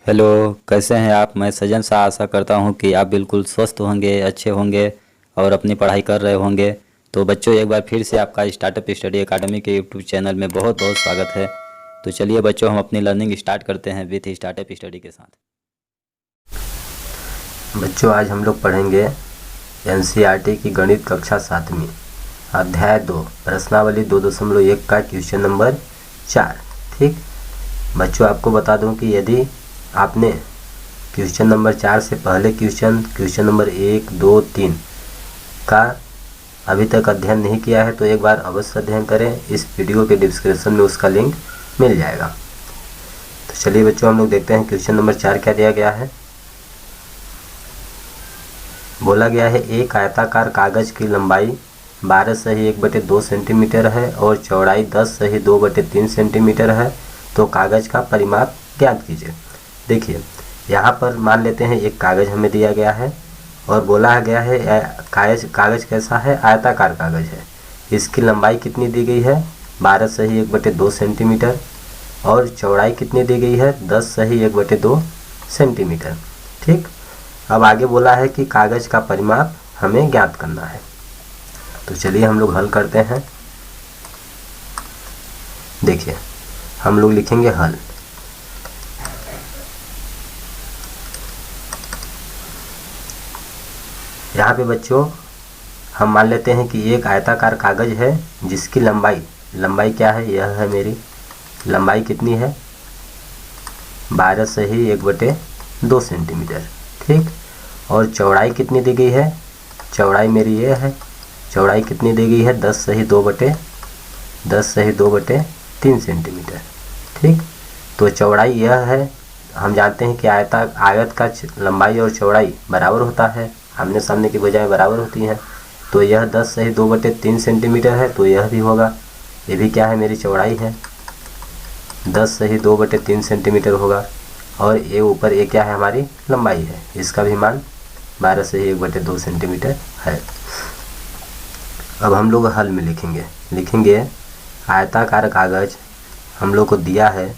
Hello. कैसे हैं आप? मैं सजन सा आशा करता हूं कि आप बिल्कुल स्वस्थ होंगे, अच्छे होंगे और अपनी पढ़ाई कर रहे होंगे। तो बच्चों, एक बार फिर से आपका स्टार्टअप स्टडी एकेडमी के यूट्यूब चैनल में बहुत बहुत स्वागत है। तो चलिए बच्चों, हम अपनी लर्निंग स्टार्ट करते हैं विथ स्टार्टअप स्टडी के साथ। बच्चों, आज हम लोग पढ़ेंगे एनसीईआरटी की गणित कक्षा 7वीं अध्याय 2 प्रश्नावली 2.1 का क्वेश्चन नंबर 4। ठीक बच्चों, आपको बता दूं कि यदि आपने क्वेश्चन नंबर 4 से पहले क्वेश्चन नंबर 1, 2, 3 का अभी तक अध्ययन नहीं किया है तो एक बार अवश्य अध्ययन करें। इस वीडियो के डिस्क्रिप्शन में उसका लिंक मिल जाएगा। तो चलिए बच्चों, हम लोग देखते हैं क्वेश्चन नंबर 4 क्या दिया गया है। बोला गया है एक आयताकार कागज की लंबाई 12/1/2 सेंटीमीटर है और चौड़ाई 10/2/3 सेंटीमीटर है, तो कागज का परिमाप ज्ञात कीजिए। देखिए, यहाँ पर मान लेते हैं एक कागज हमें दिया गया है और बोला गया है कागज कैसा है, आयताकार कागज है। इसकी लंबाई कितनी दी गई है, 12/1/2 सेंटीमीटर और चौड़ाई कितनी दी गई है, 10/1/2 सेंटीमीटर। ठीक, अब आगे बोला है कि कागज का परिमाप हमें ज्ञात करना है। तो चलिए हम लोग हल करते हैं। देखिए, हम लोग लिखेंगे हल। यहाँ पे बच्चों हम मान लेते हैं कि एक आयताकार कागज है जिसकी लंबाई क्या है, यह है मेरी लंबाई कितनी है, 12/1/2 सेंटीमीटर। ठीक, और चौड़ाई कितनी दी गई है, चौड़ाई मेरी ये है, चौड़ाई कितनी दी गई है, 10/2/3 सेंटीमीटर। ठीक, तो चौड़ाई यह है। हम जानते हैं कि आयत का लंबाई और चौड़ाई बराबर होता है, आमने सामने की बजाय बराबर होती हैं। तो यह 10/2/3 सेंटीमीटर है, तो यह भी होगा, ये भी क्या है, मेरी चौड़ाई है, 10/2/3 सेंटीमीटर होगा। और ये ऊपर ये क्या है, हमारी लंबाई है, इसका भी मान 12/1/2 सेंटीमीटर है। अब हम लोग हल में लिखेंगे आयताकार कागज हम लोग को दिया है,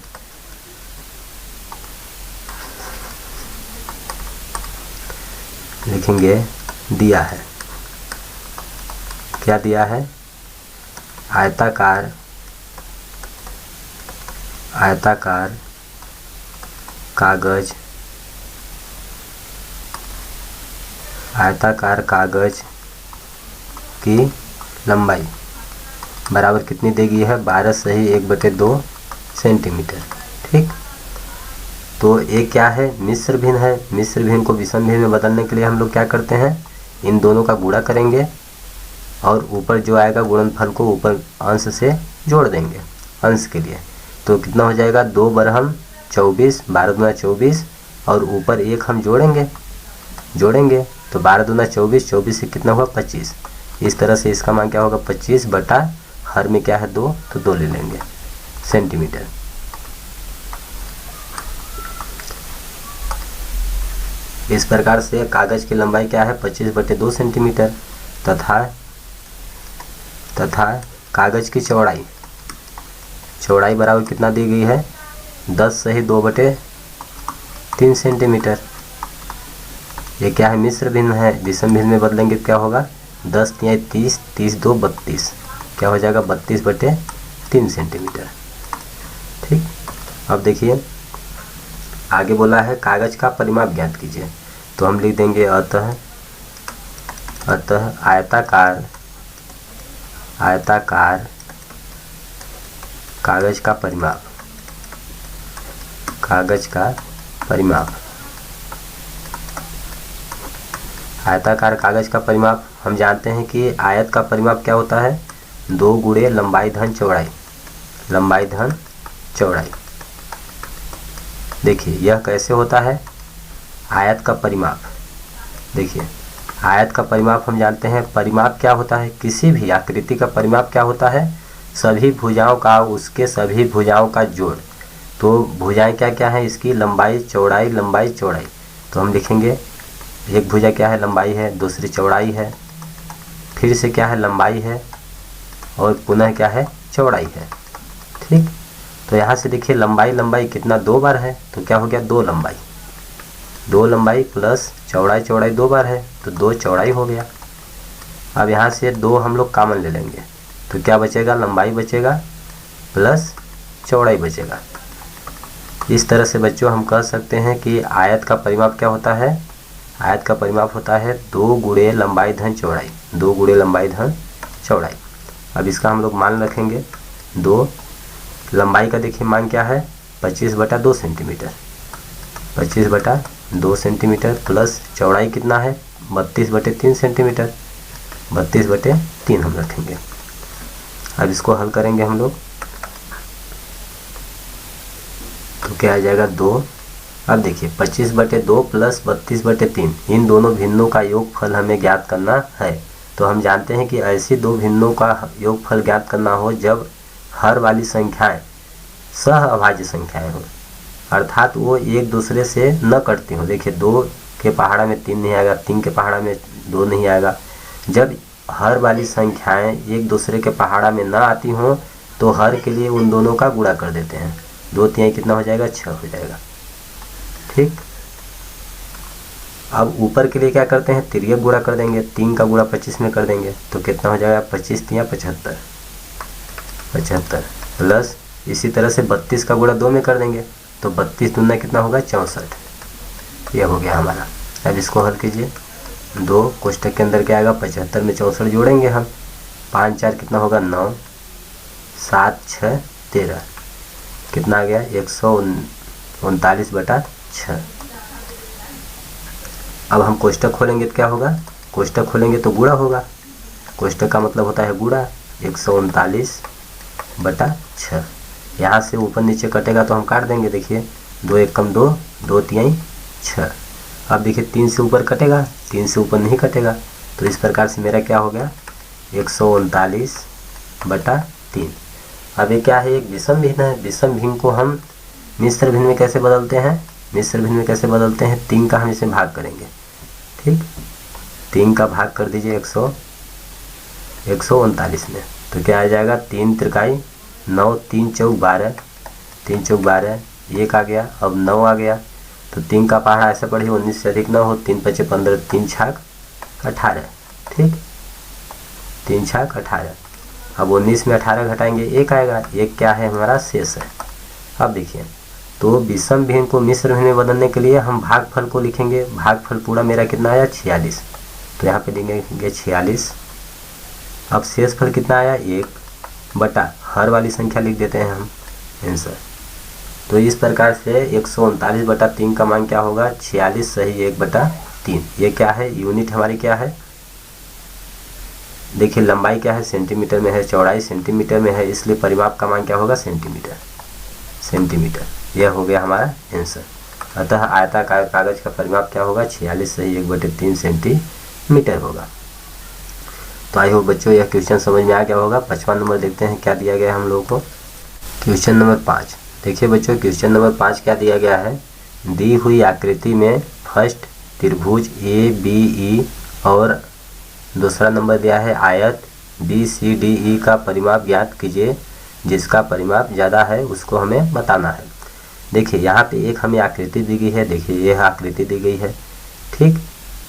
लिखेंगे दिया है, क्या दिया है, आयताकार कागज की लंबाई बराबर कितनी देगी है, 12/1/2 सेंटीमीटर। ठीक, तो ये क्या है, मिश्र भिन्न है। मिश्र भिन्न को विषम भिन्न में बदलने के लिए हम लोग क्या करते हैं, इन दोनों का गुणा करेंगे और ऊपर जो आएगा गुणनफल को ऊपर अंश से जोड़ देंगे अंश के लिए। तो कितना हो जाएगा, 2 बरहम 24, 12 दूना 24 और ऊपर 1 हम जोड़ेंगे तो 12 दूना 24, 24 से कितना हुआ, 25। इस तरह से इसका मान क्या होगा, 25 बटा हर में क्या है 2, तो 2 ले लेंगे सेंटीमीटर। इस प्रकार से कागज की लंबाई क्या है, 25/2 सेंटीमीटर तथा कागज की चौड़ाई बराबर कितना दी गई है, 10/2/3 सेंटीमीटर। ये क्या है, मिश्र भिन्न है, विषम भिन्न में बदलेंगे क्या होगा, 10 या 30, 30 2 32, क्या हो जाएगा, 32/3 सेंटीमीटर। ठीक, अब देखिए आगे बोला है कागज का परिमाप ज्ञात कीजिए। तो हम लिख देंगे अतः आयताकार कागज का परिमाप आयताकार कागज का परिमाप हम जानते हैं कि आयत का परिमाप क्या होता है, 2 गुणे लंबाई धन चौड़ाई। देखिए यह कैसे होता है, आयत का परिमाप। देखिए आयत का परिमाप हम जानते हैं, परिमाप क्या होता है, किसी भी आकृति का परिमाप क्या होता है, सभी भुजाओं का जोड़। तो भुजाएं क्या क्या है, इसकी लंबाई चौड़ाई। तो हम लिखेंगे एक भुजा क्या है, लंबाई है, दूसरी चौड़ाई है, फिर से क्या है, लंबाई है और पुनः क्या है, चौड़ाई है। ठीक, तो यहाँ से देखिए लंबाई लंबाई कितना 2 बार है, तो क्या हो गया 2 लंबाई, 2 लंबाई प्लस चौड़ाई चौड़ाई 2 बार है तो 2 चौड़ाई हो गया। अब यहाँ से 2 हम लोग कॉमन ले लेंगे तो क्या बचेगा, लंबाई बचेगा प्लस चौड़ाई बचेगा। इस तरह से बच्चों हम कह सकते हैं कि आयत का परिमाप क्या होता है, आयत का परिमाप होता है 2 गुणे लंबाई धन चौड़ाई, 2 गुणे लंबाई धन चौड़ाई। अब इसका हम लोग मान रखेंगे 2, लंबाई का देखिए मान क्या है 25/2 सेंटीमीटर, 25/2 सेंटीमीटर प्लस चौड़ाई कितना है 32/3 सेंटीमीटर, 32/3 हम रखेंगे। अब इसको हल करेंगे हम लोग तो क्या आ जाएगा 2। अब देखिए 25/2 प्लस 32/3 इन दोनों भिन्नों का योगफल हमें ज्ञात करना है। तो हम जानते हैं कि ऐसी दो भिन्नों का योगफल ज्ञात करना हो जब हर वाली संख्याएं सह अभाज्य संख्याएं हो, अर्थात वो एक दूसरे से न कटती हो। देखिए 2 के पहाड़ा में 3 नहीं आएगा, 3 के पहाड़ा में 2 नहीं आएगा। जब हर वाली संख्याएं एक दूसरे के पहाड़ा में न आती हों तो हर के लिए उन दोनों का गुणा कर देते हैं। 2 तिहाई कितना हो जाएगा 6 हो जाएगा। ठीक, अब ऊपर के लिए क्या करते हैं, तिर्यक गुणा कर देंगे, 3 का गुणा 25 में कर देंगे तो कितना हो जाएगा 25 तिया 75, 75 प्लस इसी तरह से 32 का गुणा 2 में कर देंगे तो 32 दूना कितना होगा 64। यह हो गया हमारा। अब इसको हल कीजिए, 2 कोष्ठक के अंदर क्या आएगा 75 में 64 जोड़ेंगे हम, 5 4 कितना होगा 9, 7 6 13 कितना आ गया 139/6। अब हम कोष्ठक खोलेंगे तो क्या होगा, कोष्ठक खोलेंगे तो गुणा होगा, कोष्ठक का मतलब होता है गुणा, 139/6। यहाँ से ऊपर नीचे कटेगा तो हम काट देंगे। देखिए 2 1 कम 2, 2 तिहाई 6। अब देखिए 3 से ऊपर कटेगा, 3 से ऊपर नहीं कटेगा, तो इस प्रकार से मेरा क्या हो गया 139/3। अब ये क्या है, एक विषम भिन्न है। विषम भिन्न को हम मिश्र भिन्न में कैसे बदलते हैं, मिश्र भिन्न में कैसे बदलते हैं, 3 का हम इसे भाग करेंगे। ठीक, 3 का भाग कर दीजिए 139 में तो क्या आ जाएगा 3 त्रिकाई 9, 3 चौक 12, 3 चौक 12, 1 आ गया, अब 9 आ गया तो 3 का पहाड़ा ऐसे पढ़िए 19 से अधिक न हो, 3 5 15, 3 छाक 18। ठीक, 3 छाक 18। अब 19 में 18 घटाएंगे 1 आएगा, 1 क्या है हमारा शेष है। अब देखिए तो विषम भिन्न को मिश्र भिन्न में बदलने के लिए हम भागफल को लिखेंगे। भागफल पूरा मेरा कितना आया 46, तो यहाँ पे लिखेंगे 46। अब शेषफल कितना आया 1 बटा हर वाली संख्या लिख देते हैं हम आंसर। तो इस प्रकार से 139/3 का मान क्या होगा 46 सही 1/3। ये क्या है, यूनिट हमारी क्या है, देखिए लंबाई क्या है सेंटीमीटर में है, चौड़ाई सेंटीमीटर में है, इसलिए परिमाप का मान क्या होगा सेंटीमीटर, सेंटीमीटर। यह हो गया हमारा आंसर। अतः आयताकार कागज का परिमाप क्या होगा 46 सही 1/3 सेंटीमीटर होगा। तो आई होप बच्चों यह क्वेश्चन समझ में आ गया होगा। 55 नंबर देखते हैं क्या दिया गया है हम लोगों को। क्वेश्चन नंबर 5 देखिए बच्चों, क्वेश्चन नंबर 5 क्या दिया गया है, दी हुई आकृति में फर्स्ट त्रिभुज ABE और दूसरा नंबर दिया है आयत BCDE का परिमाप ज्ञात कीजिए, जिसका परिमाप ज़्यादा है उसको हमें बताना है। देखिए यहाँ पे एक हमें आकृति दी गई है, देखिए यह आकृति दी गई है। ठीक,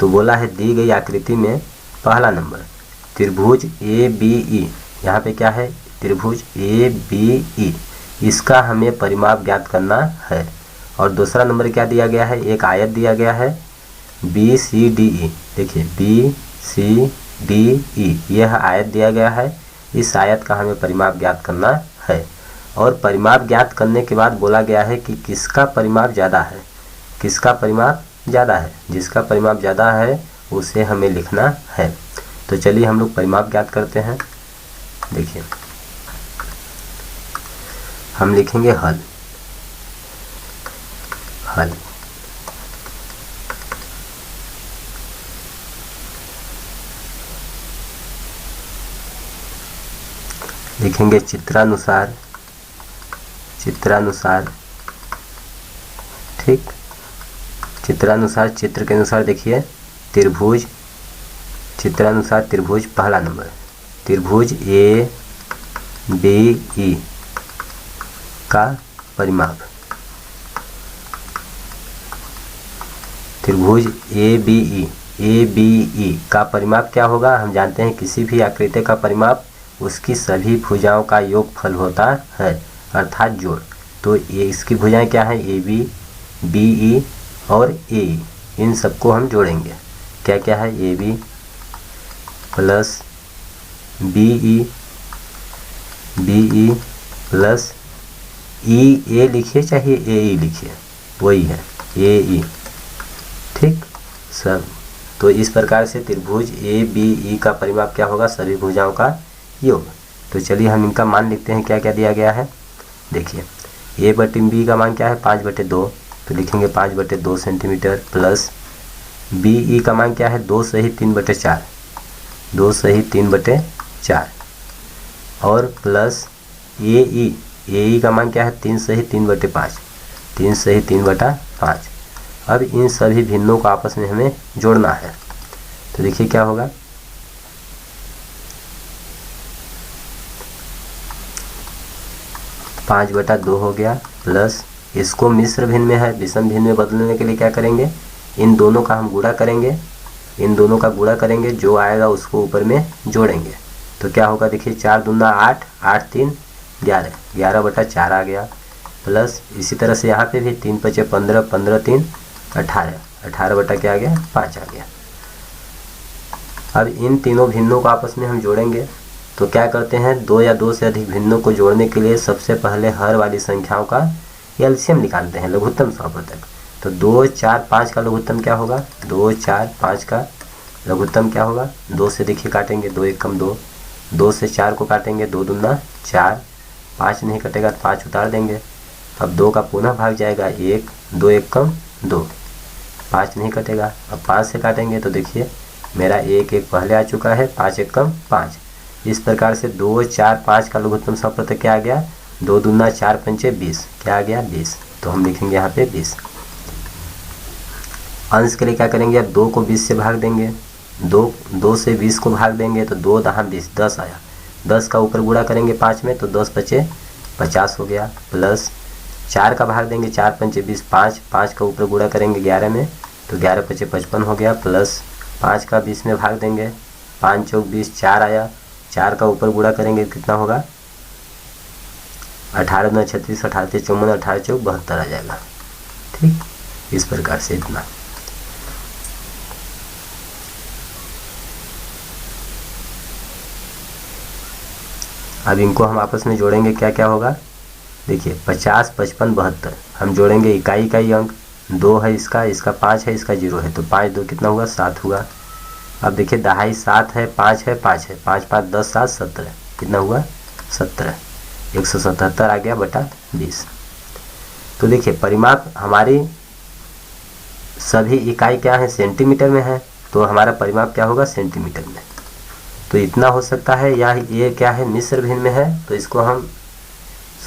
तो बोला है दी गई आकृति में पहला नंबर त्रिभुज ABE, यहाँ पे क्या है त्रिभुज ABE, इसका हमें परिमाप ज्ञात करना है। और दूसरा नंबर क्या दिया गया है, एक आयत दिया गया है BCDE, देखिए BCDE यह आयत दिया गया है, इस आयत का हमें परिमाप ज्ञात करना है। और परिमाप ज्ञात करने के बाद बोला गया है कि किसका परिमाप ज़्यादा है, किसका परिमाप ज़्यादा है, जिसका परिमाप ज़्यादा है उसे हमें लिखना है। तो चलिए हम लोग परिमाप ज्ञात करते हैं। देखिए हम लिखेंगे हल, हल लिखेंगे चित्रानुसार, चित्रानुसार। ठीक, चित्रानुसार चित्र के अनुसार देखिए त्रिभुज, चित्रानुसार त्रिभुज पहला नंबर त्रिभुज ABE का परिमाप। त्रिभुज ABE का परिमाप क्या होगा? हम जानते हैं किसी भी आकृति का परिमाप उसकी सभी भुजाओं का योगफल होता है, अर्थात जोड़। तो ये इसकी भुजाएं क्या हैं? AB, BE और AE, इन सबको हम जोड़ेंगे। क्या क्या है? AB plus BE plus EA लिखिए चाहे AE लिखिए, वही है AE। ठीक सब। तो इस प्रकार से त्रिभुज ABE का परिमाप क्या होगा? सभी भुजाओं का योग। तो चलिए हम इनका मान लिखते हैं। क्या क्या दिया गया है देखिए। A/B का मान क्या है? 5/2, तो लिखेंगे 5/2 सेंटीमीटर, प्लस BE का मान क्या है? 2 सही 3/4, 2 सही 3/4, और प्लस AE का मान क्या है? 3 सही 3/5, 3 सही 3/5। अब इन सभी भिन्नों को आपस में हमें जोड़ना है। तो देखिए क्या होगा। पाँच बटा दो हो गया, प्लस इसको मिश्र भिन्न में है, विषम भिन्न में बदलने के लिए क्या करेंगे? इन दोनों का हम गुणा करेंगे, इन दोनों का गुणा करेंगे, जो आएगा उसको ऊपर में जोड़ेंगे। तो क्या होगा देखिए, 4 दूना 8, 8 3 11, 11/4 आ गया, प्लस इसी तरह से यहाँ पे भी 3 5 15, 15 3 18, 18 बटा क्या आ गया? 5 आ गया। अब इन तीनों भिन्नों को आपस में हम जोड़ेंगे। तो क्या करते हैं? दो या दो से अधिक भिन्नों को जोड़ने के लिए सबसे पहले हर वाली संख्याओं का एलसीएम निकालते हैं, लघुत्तम समापवर्तक। तो 2 4 5 का लघुत्तम क्या होगा? 2 4 5 का लघुत्तम क्या होगा? 2 से देखिए काटेंगे, 2 1 कम 2, 2 से 4 को काटेंगे, 2 दूना 4, 5 नहीं कटेगा तो 5 उतार देंगे। अब 2 का पुनः भाग जाएगा 1, 2 1 कम 2, 5 नहीं कटेगा। अब 5 से काटेंगे तो देखिए मेरा 1 1 पहले आ चुका है, 5 1 कम 5। इस प्रकार से 2 4 5 का लघुत्तम समापवर्तक क्या आ गया? 2 दूना 4 पंचे 20, क्या आ गया? 20। तो हम लिखेंगे यहाँ पे 20। अंश के लिए क्या करेंगे? अब 2 को 20 से भाग देंगे, 2 से 20 को भाग देंगे तो 2 दहा 20, 10 आया। 10 का ऊपर गुणा करेंगे 5 में तो 10 5 50 हो गया, प्लस 4 का भाग देंगे, 4 पंचे 20, 5, 5 का ऊपर गुणा करेंगे 11 में तो 11 5 55 हो गया, प्लस 5 का 20 में भाग देंगे, 5 चौक 20, 4 आया। 4 का ऊपर गुणा करेंगे कितना होगा? 18 दूना 36, 18 से 54, 18 चौक 72 आ जाएगा। ठीक, इस प्रकार से इतना। अब इनको हम आपस में जोड़ेंगे, क्या क्या होगा देखिए। 50 55 72 हम जोड़ेंगे इकाई इकाई अंक। 2 है इसका, इसका 5 है, इसका 0 है, तो 5 2 कितना हुआ? 7 हुआ। अब देखिए दहाई 7 है, 5 है, 5 है, 5 5 10 7 17, कितना हुआ? 17, 177 आ गया बटा 20। तो देखिए परिमाप हमारी सभी इकाई क्या है? सेंटीमीटर में है, तो हमारा परिमाप क्या होगा? सेंटीमीटर में। तो इतना हो सकता है। या ये क्या है? मिश्र भिन्न में है, तो इसको हम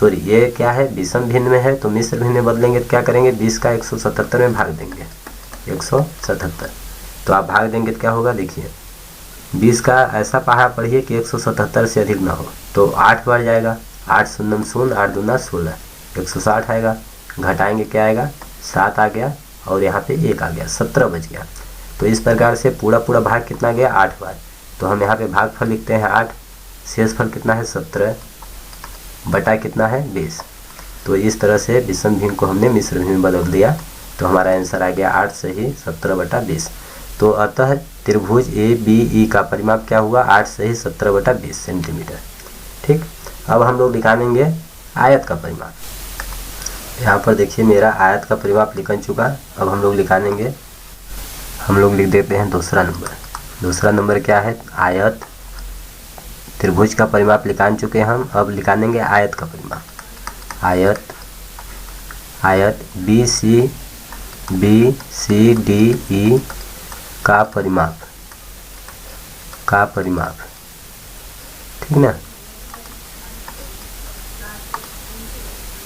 ये क्या है? विषम भिन्न में है, तो मिश्र भिन्न में बदलेंगे तो क्या करेंगे? 20 का 177 में भाग देंगे, 177। तो आप भाग देंगे तो क्या होगा देखिए, 20 का ऐसा पहाड़ा पढ़िए कि 177 से अधिक ना हो, तो 8 बढ़ जाएगा, 8 शून्य 0, 8 दूना 16, 160 आएगा। घटाएंगे क्या आएगा? 7 आ गया, और यहाँ पे 1 आ गया, 17 बच गया। तो इस प्रकार से पूरा पूरा भाग कितना गया? 8 बार। तो हम यहाँ पे भागफल लिखते हैं 8, शेषफल कितना है? 17 बटा कितना है? 20। तो इस तरह से विषम भिन्न को हमने मिश्र भिन्न में बदल दिया, तो हमारा आंसर आ गया 8 सही 17 बटा 20। तो अतः त्रिभुज ABE का परिमाप क्या हुआ? 8 सही 17 बटा 20 सेंटीमीटर। ठीक, अब हम लोग निकालेंगे आयत का परिमाप। यहाँ पर देखिए मेरा आयत का परिमाप निकल चुका। अब हम लोग निकालेंगे, हम लोग लिख देते हैं दूसरा नंबर। दूसरा नंबर क्या है? आयत। त्रिभुज का परिमाप निकाल चुके हम, अब निकालेंगे आयत का परिमाप। आयत BCDE का परिमाप, ठीक ना,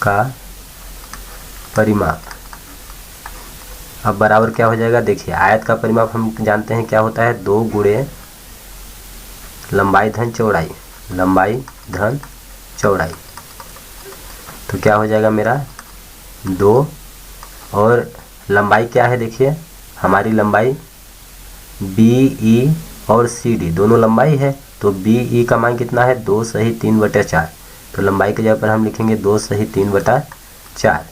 का परिमाप। अब बराबर क्या हो जाएगा देखिए, आयत का परिमाप हम जानते हैं क्या होता है? 2 गुणे लंबाई धन चौड़ाई, लंबाई धन चौड़ाई। तो क्या हो जाएगा मेरा 2, और लंबाई क्या है देखिए, हमारी लंबाई BE और CD दोनों लंबाई है, तो BE का मान कितना है 2 सही 3/4। तो लंबाई की जगह पर हम लिखेंगे 2 सही 3/4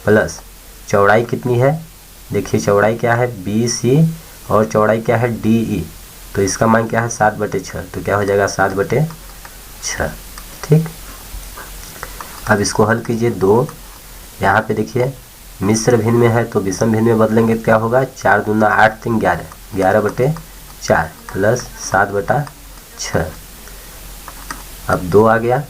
प्लस चौड़ाई कितनी है, देखिए चौड़ाई क्या है BC और चौड़ाई क्या है DE, तो इसका मान क्या है 7/6, तो क्या हो जाएगा 7/6। ठीक, अब इसको हल कीजिए। 2 यहाँ पे देखिए मिश्र भिन्न में है तो विषम भिन्न में बदलेंगे तो क्या होगा 4 दूना 8 3 11, 11/4 प्लस 7/6। अब 2 आ गया,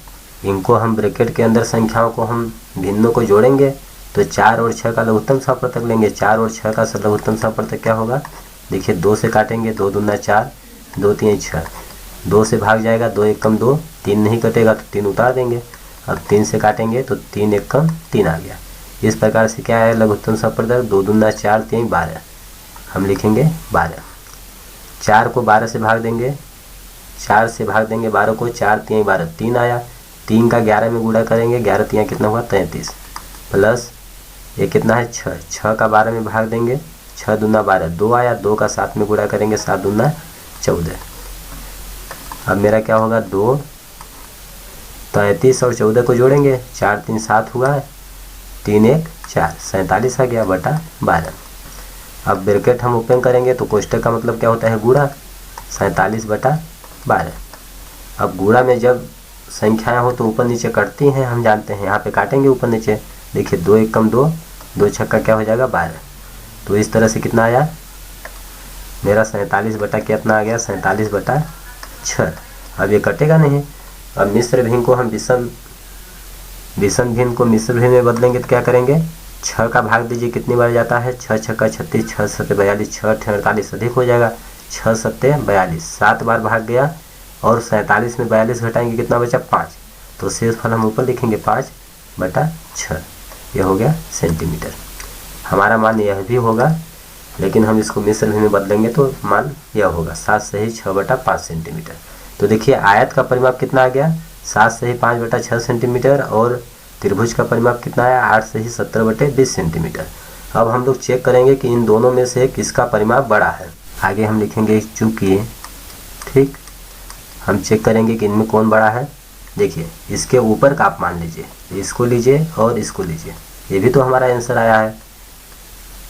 इनको हम ब्रैकेट के अंदर संख्याओं को हम भिन्नों को जोड़ेंगे तो 4 और 6 का लघुत्तम समप्रतक लेंगे। 4 और 6 का लघुत्तम समप्रतक क्या होगा, देखिए 2 से काटेंगे, 2 दूना 4, 2 3 6, 2 से भाग जाएगा, 2 1 कम 2, 3 नहीं कटेगा तो 3 उतार देंगे। अब 3 से काटेंगे तो 3 1 कम 3 आ गया। इस प्रकार से क्या है लघुत्तम समप्रतक 2 दूना 4 3 12, हम लिखेंगे 12। 4 को 12 से भाग देंगे, 4 से भाग देंगे 12 को, 4 3 12, 3 आया। 3 का 11 में गुणा करेंगे, 11 3 कितना हुआ 33 प्लस ये कितना है 6, 6 का 12 में भाग देंगे, 6 दूना 12, 2 आया। 2 का 7 में गुणा करेंगे, 7 दूना 14। अब मेरा क्या होगा 2 33 और 14 को जोड़ेंगे, 4 3 7 हुआ, 3 1 4, 47 आ गया बटा 12। अब ब्रैकेट हम ओपन करेंगे तो कोष्टक का मतलब क्या होता है गुणा, 47/12। अब गुणा में जब संख्याएं हो तो ऊपर नीचे कटती हैं, हम जानते हैं, यहाँ पे काटेंगे ऊपर नीचे। देखिए 2 1 कम 2, 2 छक्का क्या हो जाएगा 12। तो इस तरह से कितना आया मेरा 47 बटा कितना आ गया 47/6। अब ये कटेगा नहीं। अब मिश्र भिन्न को हम विषम भिन्न को मिश्र भिन्न में बदलेंगे तो क्या करेंगे, 6 का भाग दीजिए कितनी बार जाता है, 6 छक्का 36, 6 सत्ते 42, 6 48 अधिक हो जाएगा, 6 सत्ते 42, 7 बार भाग गया और 47 में 42 घटाएंगे कितना बचा 5, तो शेष फल हम ऊपर लिखेंगे 5/6। यह हो गया सेंटीमीटर। हमारा मान यह भी होगा, लेकिन हम इसको मिश्र भिन्न में बदलेंगे तो मान यह होगा 7 सही 6/5 सेंटीमीटर। तो देखिए आयत का परिमाप कितना आ गया 7 सही 5/6 सेंटीमीटर, और त्रिभुज का परिमाप कितना आया 8 सही 17/20 सेंटीमीटर। अब हम लोग चेक करेंगे कि इन दोनों में से किसका परिमाप बड़ा है। आगे हम लिखेंगे चूंकि, ठीक, हम चेक करेंगे कि इनमें कौन बड़ा है। देखिए इसके ऊपर का आप मान लीजिए, इसको लीजिए और इसको लीजिए, ये भी तो हमारा आंसर आया है।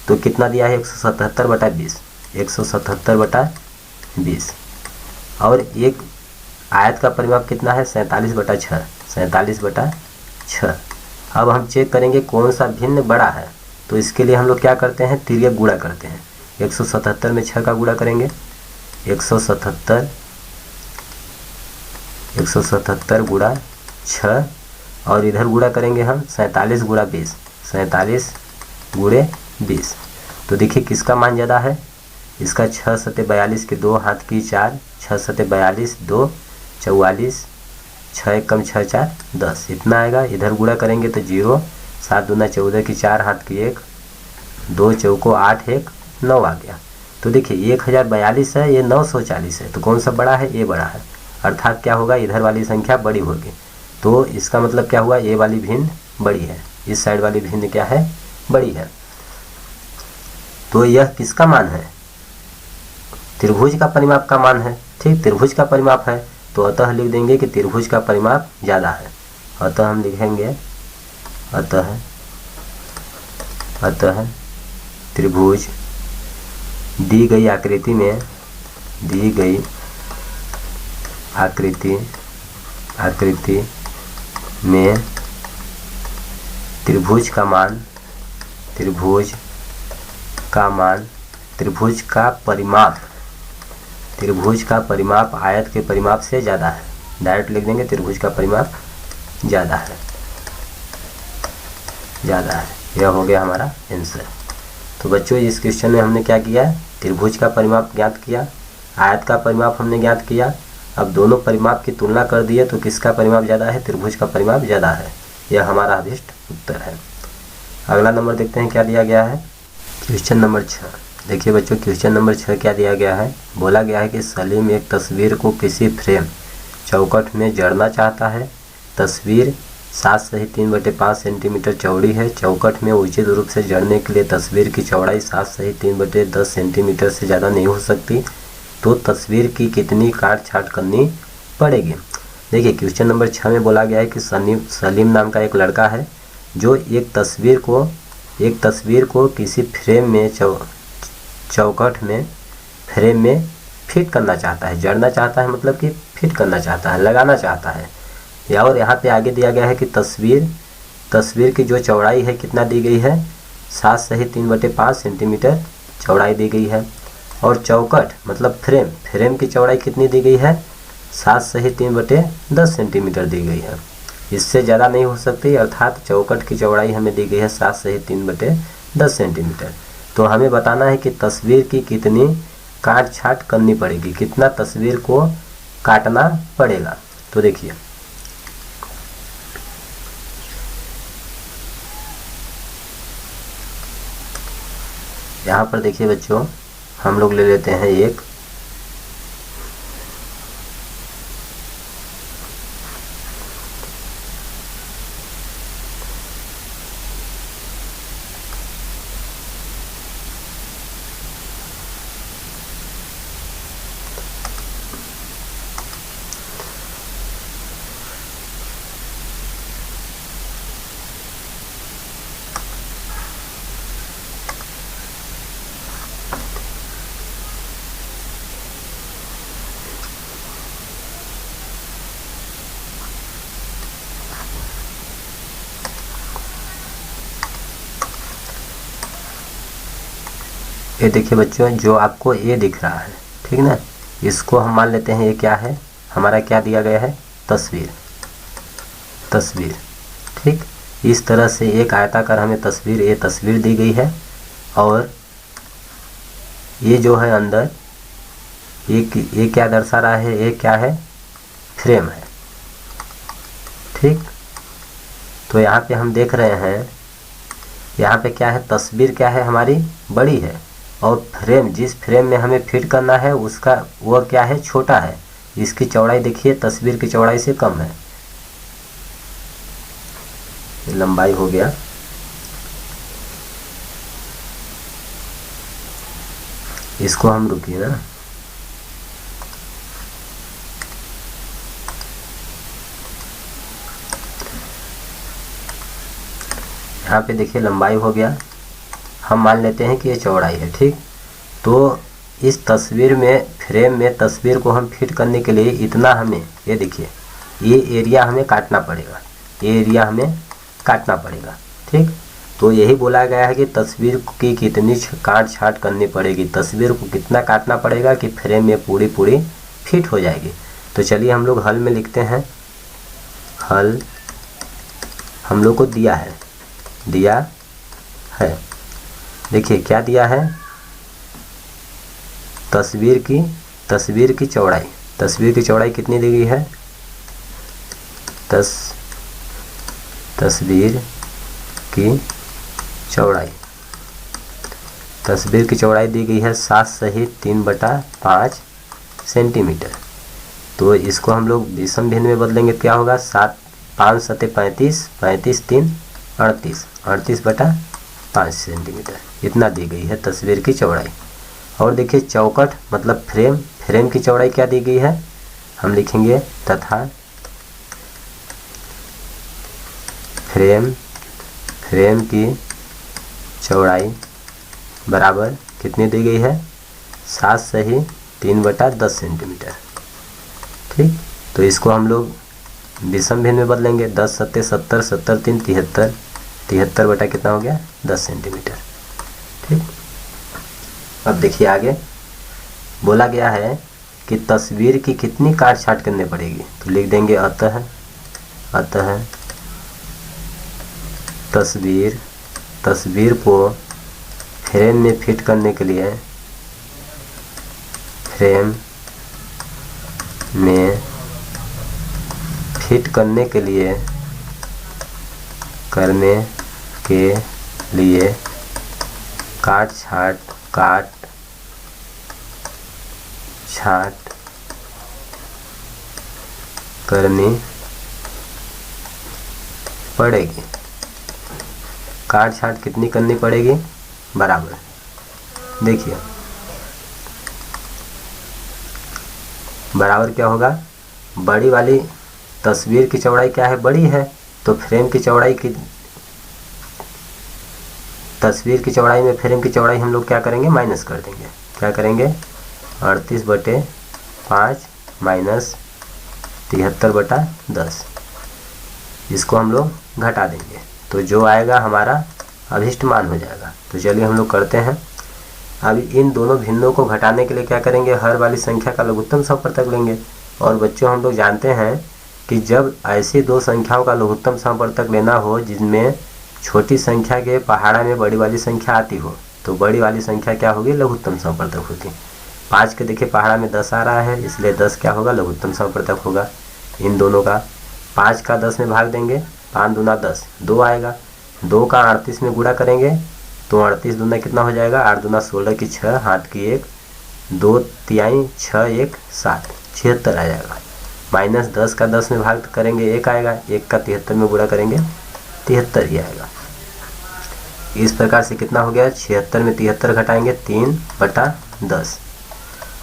तो कितना दिया है 177/20, 177/20, और एक आयत का परिमाप कितना है 47/6, 47/6। अब हम चेक करेंगे कौन सा भिन्न बड़ा है। तो इसके लिए हम लोग क्या करते हैं, तिर्यक गुणा करते हैं। 177 में 6 का गुणा करेंगे, 177 गुणा 6, और इधर गुणा करेंगे हम 47 गुणा 20, 47 गुणे 20। तो देखिए किसका मान ज़्यादा है, इसका 6 सत्ते 42 के 2 हाथ की 4, 6 सत्ते 42, 2 44, 6 1 कम 6 4 10, इतना आएगा। इधर गुणा करेंगे तो 0, 7 दूना 14 की 4 हाथ की 1, 2 चौको 8 1 9 आ गया। तो देखिए 1042 है, ये 940 है, तो कौन सा बड़ा है, ये बड़ा है। अर्थात क्या होगा, इधर वाली संख्या बड़ी होगी। तो इसका मतलब क्या हुआ, ये वाली भिन्न बड़ी है, इस साइड वाली भिन्न क्या है, बड़ी है। तो यह किसका मान है, त्रिभुज का परिमाप का मान है। ठीक, त्रिभुज का परिमाप है तो अतः लिख देंगे कि त्रिभुज का परिमाप ज़्यादा है। अतः हम लिखेंगे अतः त्रिभुज दी गई आकृति में त्रिभुज का परिमाप आयत के परिमाप से ज़्यादा है। डायरेक्ट लिख देंगे त्रिभुज का परिमाप ज़्यादा है। यह हो गया हमारा आंसर। तो बच्चों इस क्वेश्चन में हमने क्या किया, त्रिभुज का परिमाप ज्ञात किया, आयत का परिमाप हमने ज्ञात किया। अब दोनों परिमाप की तुलना कर दिए तो किसका परिमाप ज़्यादा है, त्रिभुज का परिमाप ज़्यादा है। यह हमारा अभीष्ट उत्तर है। अगला नंबर देखते हैं क्या दिया गया है, क्वेश्चन नंबर 6। देखिए बच्चों क्वेश्चन नंबर 6 क्या दिया गया है, बोला गया है कि सलीम एक तस्वीर को किसी फ्रेम चौखट में जड़ना चाहता है। तस्वीर 7 सही 3/5 सेंटीमीटर चौड़ी है। चौखट में उचित रूप से जड़ने के लिए तस्वीर की चौड़ाई 7 सही 3/10 सेंटीमीटर से ज़्यादा नहीं हो सकती। तो तस्वीर की कितनी काट छाट करनी पड़ेगी। देखिए क्वेश्चन नंबर 6 में बोला गया है कि सलीम नाम का एक लड़का है जो एक तस्वीर को किसी फ्रेम में चौखट में फ्रेम में फिट करना चाहता है। जड़ना चाहता है मतलब कि फिट करना चाहता है, लगाना चाहता है। और यहाँ पे आगे दिया गया है कि तस्वीर की जो चौड़ाई है कितना दी गई है, 7 सही 3/5 सेंटीमीटर चौड़ाई दी गई है। और चौखट मतलब फ्रेम की चौड़ाई कितनी दी गई है, 7 सही 3/10 सेंटीमीटर दी गई है। इससे ज़्यादा नहीं हो सकती, अर्थात चौखट की चौड़ाई हमें दी गई है 7 सही 3/10 सेंटीमीटर। तो हमें बताना है कि तस्वीर की कितनी काट छाट करनी पड़ेगी, कितना तस्वीर को काटना पड़ेगा। तो देखिए यहाँ पर देखिए बच्चों, हम लोग ले लेते हैं एक ये देखिए बच्चों, जो आपको ये दिख रहा है, ठीक ना, इसको हम मान लेते हैं ये क्या है, हमारा क्या दिया गया है, तस्वीर। ठीक, इस तरह से एक आयताकार हमें ये तस्वीर दी गई है। और ये जो है अंदर ये क्या दर्शा रहा है, ये क्या है, फ्रेम है। ठीक, तो यहाँ पे हम देख रहे हैं, यहाँ पे क्या है, तस्वीर क्या है हमारी बड़ी है, और जिस फ्रेम में हमें फिट करना है उसका वो क्या है, छोटा है। इसकी चौड़ाई देखिए तस्वीर की चौड़ाई से कम है। लंबाई हो गया, इसको हम रुकिए ना, यहाँ पे देखिए लंबाई हो गया, हम मान लेते हैं कि ये चौड़ाई है। ठीक, तो इस तस्वीर में फ्रेम में तस्वीर को हम फिट करने के लिए इतना हमें, ये देखिए ये एरिया हमें काटना पड़ेगा, ये एरिया हमें काटना पड़ेगा। ठीक, तो यही बोला गया है कि तस्वीर की कितनी काट छाट करनी पड़ेगी, तस्वीर को कितना काटना पड़ेगा कि फ्रेम में पूरी फिट हो जाएगी। तो चलिए हम लोग हल में लिखते हैं। हल हम लोग को दिया है देखिए क्या दिया है, तस्वीर की चौड़ाई कितनी दी गई है, तस्वीर की चौड़ाई दी गई है 7 सही 3/5 सेंटीमीटर। तो इसको हम लोग विषम भिन्न में बदलेंगे, क्या होगा, 7 5 सते 35, 35 3 38, 38/5 सेंटीमीटर, इतना दी गई है तस्वीर की चौड़ाई। और देखिए चौखट मतलब फ्रेम की चौड़ाई क्या दी गई है, हम लिखेंगे तथा फ्रेम की चौड़ाई बराबर कितनी दी गई है, 7 सही 3/10 सेंटीमीटर। ठीक, तो इसको हम लोग विषम भिन्न में बदलेंगे, 10 सत्ते 70, 70 3 73, 73 बटा कितना हो गया, 10 सेंटीमीटर। ठीक, अब देखिए आगे बोला गया है कि तस्वीर की कितनी काट छाट करनी पड़ेगी। तो लिख देंगे अतः तस्वीर को फ्रेम में फिट करने के लिए काट छाट करनी पड़ेगी। काट छाट कितनी करनी पड़ेगी? बराबर। देखिए बराबर क्या होगा, बड़ी वाली तस्वीर की चौड़ाई क्या है? बड़ी है, तो फ्रेम की चौड़ाई की, तस्वीर की चौड़ाई में फ्रेम की चौड़ाई हम लोग क्या करेंगे? माइनस कर देंगे। क्या करेंगे? 38/5 माइनस 73/10, इसको हम लोग घटा देंगे तो जो आएगा हमारा अभिष्ट मान हो जाएगा। तो चलिए हम लोग करते हैं। अब इन दोनों भिन्नों को घटाने के लिए क्या करेंगे? हर वाली संख्या का लघुत्तम समपवर्तक लेंगे। और बच्चों हम लोग जानते हैं कि जब ऐसी दो संख्याओं का लघुत्तम समपवर्तक लेना हो जिनमें छोटी संख्या के पहाड़ा में बड़ी वाली संख्या आती हो, तो बड़ी वाली संख्या क्या होगी? लघुत्तम समपवर्तक होगी। 5 के देखिए पहाड़ा में 10 आ रहा है, इसलिए 10 क्या होगा? लघुत्तम समपवर्तक होगा। इन दोनों का 5 का 10 में भाग देंगे, 5 दूना 10, 2 आएगा। 2 का 38 में गुणा करेंगे तो 38 दूना कितना हो जाएगा? 8 दूना 16 की 6, हाथ की 1, 2 तिहाई 6 1 7, 76 आ जाएगा। माइनस 10 का 10 में भाग करेंगे 1 आएगा, 1 का 73 में गुणा करेंगे 73 ही आएगा। इस प्रकार से कितना हो गया? 76 में 73 घटाएंगे 3/10,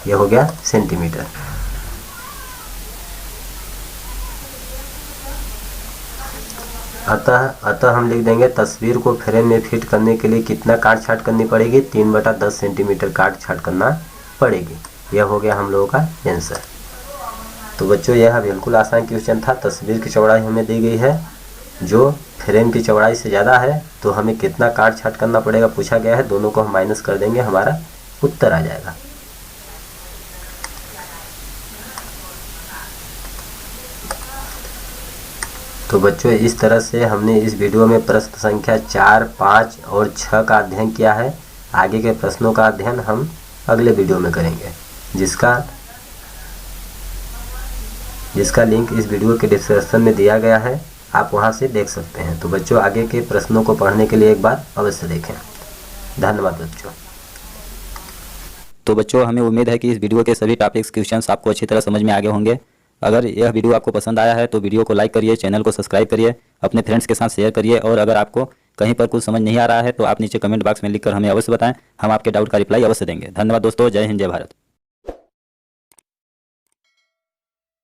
यह हो गया सेंटीमीटर। अतः हम लिख देंगे तस्वीर को फ्रेम में फिट करने के लिए कितना काट छाट करनी पड़ेगी? 3/10 सेंटीमीटर काट छाट करना पड़ेगी। यह हो गया हम लोगों का आंसर। तो बच्चों यह बिल्कुल आसान क्वेश्चन था। तस्वीर की चौड़ाई हमें दी गई है जो फ्रेम की चौड़ाई से ज़्यादा है, तो हमें कितना काट छाट करना पड़ेगा पूछा गया है। दोनों को हम माइनस कर देंगे, हमारा उत्तर आ जाएगा। तो बच्चों इस तरह से हमने इस वीडियो में प्रश्न संख्या 4, 5 और 6 का अध्ययन किया है। आगे के प्रश्नों का अध्ययन हम अगले वीडियो में करेंगे, जिसका लिंक इस वीडियो के डिस्क्रिप्शन में दिया गया है, आप वहां से देख सकते हैं। तो बच्चों आगे के प्रश्नों को पढ़ने के लिए एक बार अवश्य देखें। धन्यवाद बच्चों। तो बच्चों हमें उम्मीद है कि इस वीडियो के सभी टॉपिक्स क्वेश्चंस आपको अच्छी तरह समझ में आ गए होंगे। अगर यह वीडियो आपको पसंद आया है तो वीडियो को लाइक करिए, चैनल को सब्सक्राइब करिए, अपने फ्रेंड्स के साथ शेयर करिए। और अगर आपको कहीं पर कुछ समझ नहीं आ रहा है तो आप नीचे कमेंट बॉक्स में लिखकर हमें अवश्य बताएं, हम आपके डाउट का रिप्लाई अवश्य देंगे। धन्यवाद दोस्तों। जय हिंद, जय भारत।